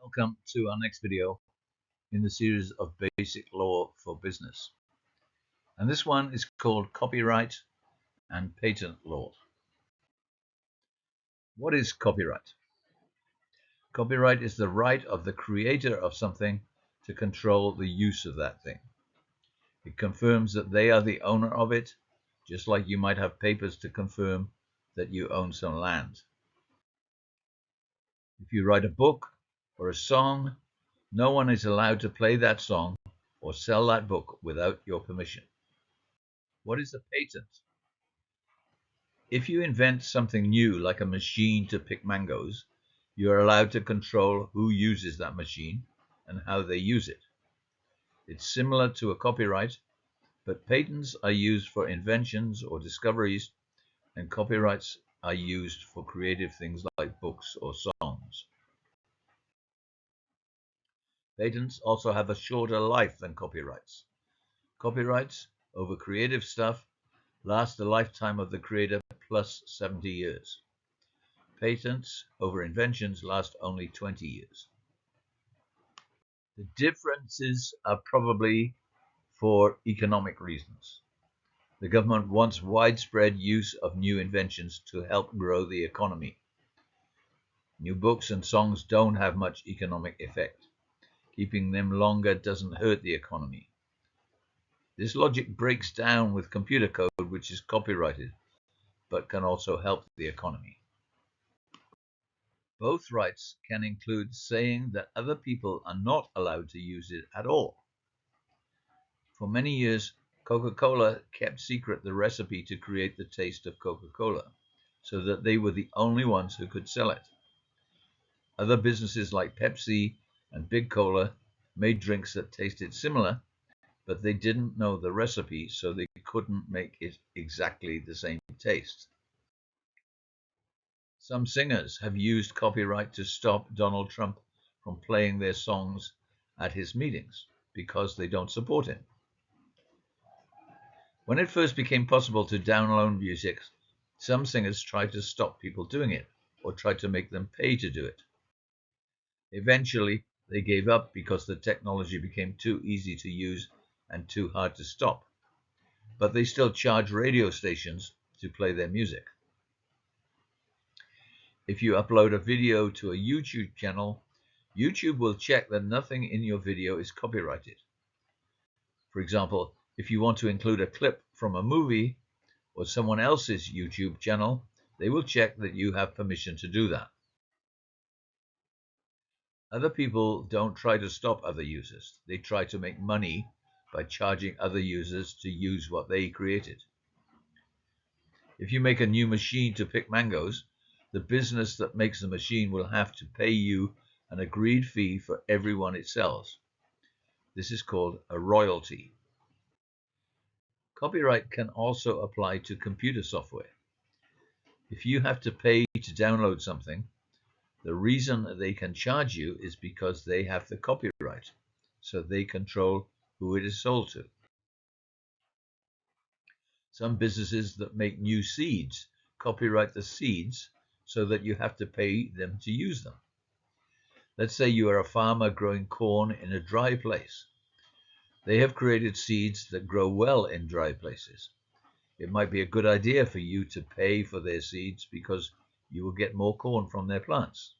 Welcome to our next video in the series of Basic Law for Business. And this one is called Copyright and Patent Law. What is copyright? Copyright is the right of the creator of something to control the use of that thing. It confirms that they are the owner of it, just like you might have papers to confirm that you own some land. If you write a book or a song, no one is allowed to play that song or sell that book without your permission. What is a patent? If you invent something new, like a machine to pick mangoes, you are allowed to control who uses that machine and how they use it. It's similar to a copyright, but patents are used for inventions or discoveries, and copyrights are used for creative things like books or songs. Patents also have a shorter life than copyrights. Copyrights over creative stuff last the lifetime of the creator plus 70 years. Patents over inventions last only 20 years. The differences are probably for economic reasons. The government wants widespread use of new inventions to help grow the economy. New books and songs don't have much economic effect. Keeping them longer doesn't hurt the economy. This logic breaks down with computer code, which is copyrighted, but can also help the economy. Both rights can include saying that other people are not allowed to use it at all. For many years, Coca-Cola kept secret the recipe to create the taste of Coca-Cola, so that they were the only ones who could sell it. Other businesses like Pepsi and Big Cola made drinks that tasted similar, but they didn't know the recipe, so they couldn't make it exactly the same taste. Some singers have used copyright to stop Donald Trump from playing their songs at his meetings because they don't support him. When it first became possible to download music, some singers tried to stop people doing it or tried to make them pay to do it. Eventually, they gave up because the technology became too easy to use and too hard to stop. But they still charge radio stations to play their music. If you upload a video to a YouTube channel, YouTube will check that nothing in your video is copyrighted. For example, if you want to include a clip from a movie or someone else's YouTube channel, they will check that you have permission to do that. Other people don't try to stop other users. They try to make money by charging other users to use what they created. If you make a new machine to pick mangoes, the business that makes the machine will have to pay you an agreed fee for every one it sells. This is called a royalty. Copyright can also apply to computer software. If you have to pay to download something, the reason they can charge you is because they have the copyright, so they control who it is sold to. Some businesses that make new seeds copyright the seeds so that you have to pay them to use them. Let's say you are a farmer growing corn in a dry place. They have created seeds that grow well in dry places. It might be a good idea for you to pay for their seeds because you will get more corn from their plants.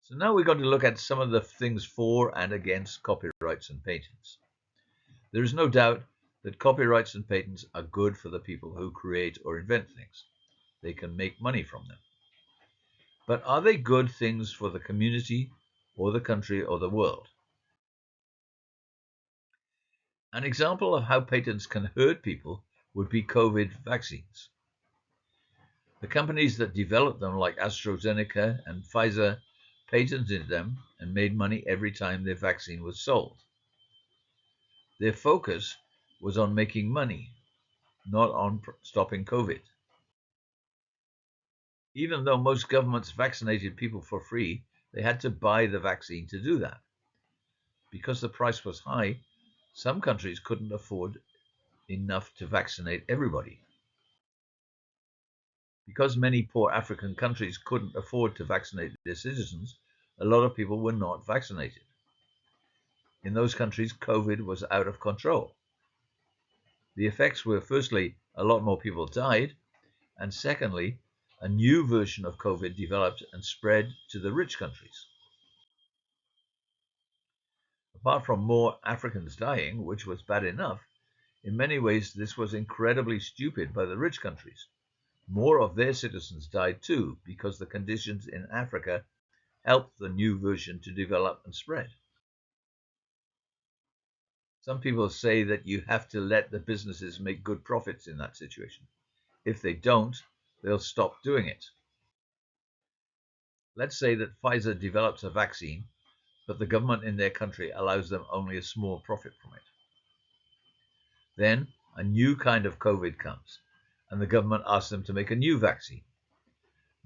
So now we're going to look at some of the things for and against copyrights and patents. There is no doubt that copyrights and patents are good for the people who create or invent things. They can make money from them. But are they good things for the community or the country or the world? An example of how patents can hurt people would be COVID vaccines. The companies that developed them, like AstraZeneca and Pfizer, patented them and made money every time their vaccine was sold. Their focus was on making money, not on stopping COVID. Even though most governments vaccinated people for free, they had to buy the vaccine to do that. Because the price was high, some countries couldn't afford enough to vaccinate everybody. Because many poor African countries couldn't afford to vaccinate their citizens, a lot of people were not vaccinated. In those countries, COVID was out of control. The effects were, firstly, a lot more people died, and secondly, a new version of COVID developed and spread to the rich countries. Apart from more Africans dying, which was bad enough, in many ways this was incredibly stupid by the rich countries. More of their citizens died too, because the conditions in Africa helped the new version to develop and spread. Some people say that you have to let the businesses make good profits in that situation. If they don't, they'll stop doing it. Let's say that Pfizer develops a vaccine, but the government in their country allows them only a small profit from it. Then a new kind of COVID comes, and the government asks them to make a new vaccine.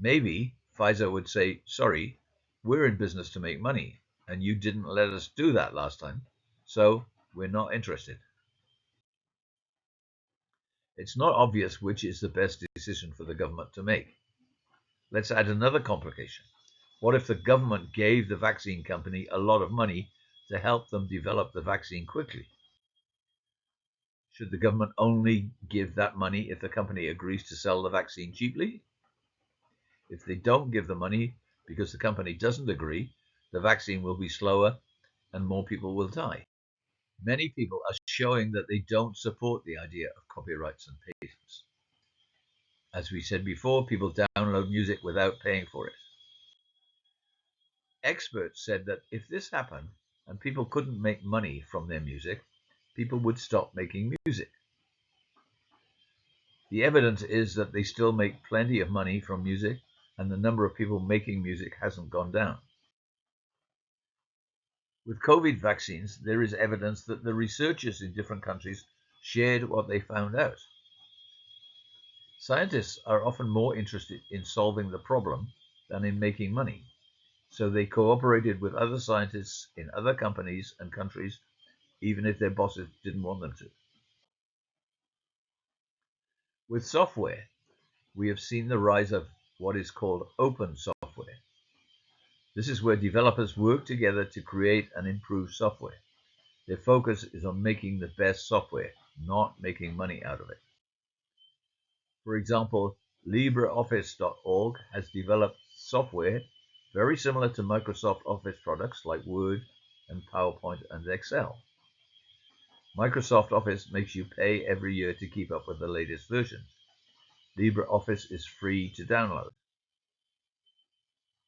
Maybe Pfizer would say, sorry, we're in business to make money, and you didn't let us do that last time, so we're not interested. It's not obvious which is the best decision for the government to make. Let's add another complication. What if the government gave the vaccine company a lot of money to help them develop the vaccine quickly? Should the government only give that money if the company agrees to sell the vaccine cheaply? If they don't give the money because the company doesn't agree, the vaccine will be slower and more people will die. Many people are showing that they don't support the idea of copyrights and patents. As we said before, people download music without paying for it. Experts said that if this happened and people couldn't make money from their music, people would stop making music. The evidence is that they still make plenty of money from music, and the number of people making music hasn't gone down. With COVID vaccines, there is evidence that the researchers in different countries shared what they found out. Scientists are often more interested in solving the problem than in making money, so they cooperated with other scientists in other companies and countries, even if their bosses didn't want them to. With software, we have seen the rise of what is called open software. This is where developers work together to create and improve software. Their focus is on making the best software, not making money out of it. For example, LibreOffice.org has developed software very similar to Microsoft Office products like Word and PowerPoint and Excel. Microsoft Office makes you pay every year to keep up with the latest versions. LibreOffice is free to download.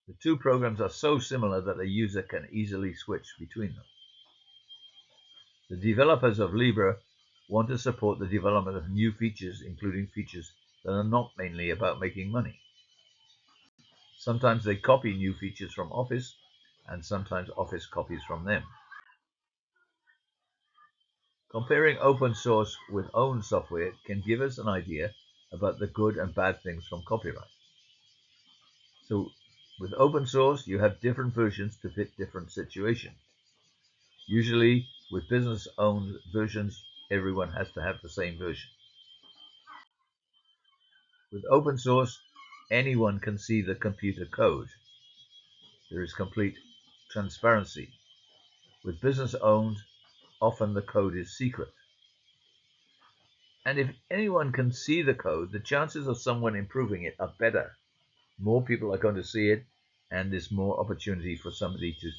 The two programs are so similar that a user can easily switch between them. The developers of Libre want to support the development of new features, including features that are not mainly about making money. Sometimes they copy new features from Office, and sometimes Office copies from them. Comparing open source with own software can give us an idea about the good and bad things from copyright. So with open source, you have different versions to fit different situations. Usually with business-owned versions, everyone has to have the same version. With open source, anyone can see the computer code. There is complete transparency. With business-owned, often the code is secret. And if anyone can see the code, the chances of someone improving it are better. More people are going to see it, and there's more opportunity for somebody to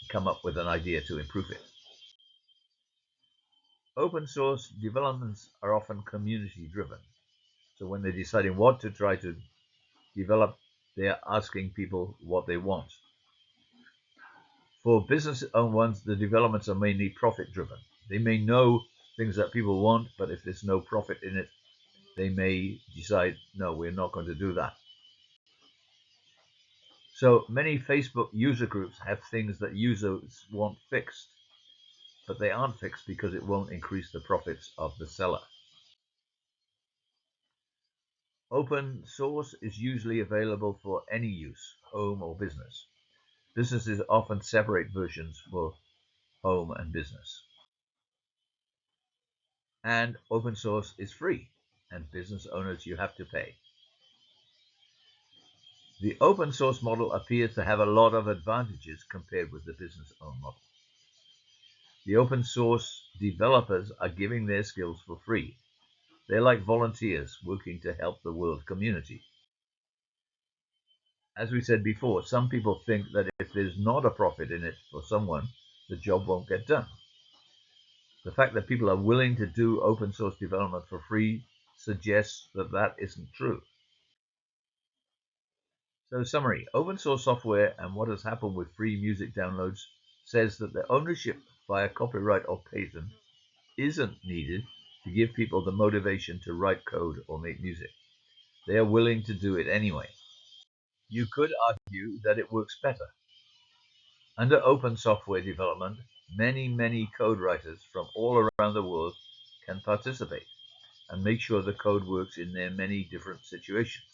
come up with an idea to improve it. Open source developments are often community driven. So when they're deciding what to try to develop, they're asking people what they want. For business-owned ones, the developments are mainly profit-driven. They may know things that people want, but if there's no profit in it, they may decide, no, we're not going to do that. So many Facebook user groups have things that users want fixed, but they aren't fixed because it won't increase the profits of the seller. Open source is usually available for any use, home or business. Businesses often separate versions for home and business. And open source is free, and business owners you have to pay. The open source model appears to have a lot of advantages compared with the business-owned model. The open source developers are giving their skills for free. They're like volunteers working to help the world community. As we said before, some people think that if there's not a profit in it for someone, the job won't get done. The fact that people are willing to do open source development for free suggests that that isn't true. So summary, open source software and what has happened with free music downloads says that the ownership via copyright or patent isn't needed to give people the motivation to write code or make music. They are willing to do it anyway. You could argue that it works better. Under open software development, many code writers from all around the world can participate and make sure the code works in their many different situations.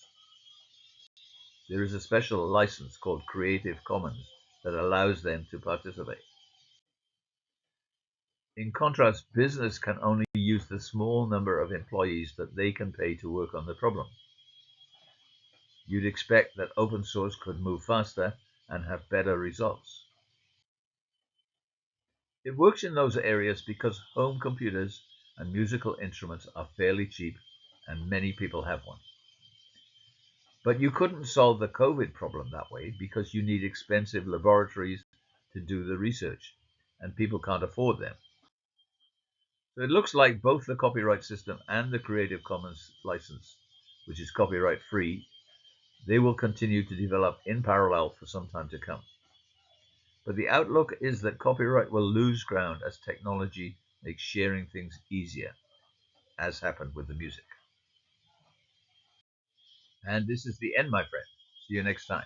There is a special license called Creative Commons that allows them to participate. In contrast, business can only use the small number of employees that they can pay to work on the problem. You'd expect that open source could move faster and have better results. It works in those areas because home computers and musical instruments are fairly cheap and many people have one. But you couldn't solve the COVID problem that way because you need expensive laboratories to do the research, and people can't afford them. So it looks like both the copyright system and the Creative Commons license, which is copyright free, they will continue to develop in parallel for some time to come. But the outlook is that copyright will lose ground as technology makes sharing things easier, as happened with the music. And this is the end, my friend. See you next time.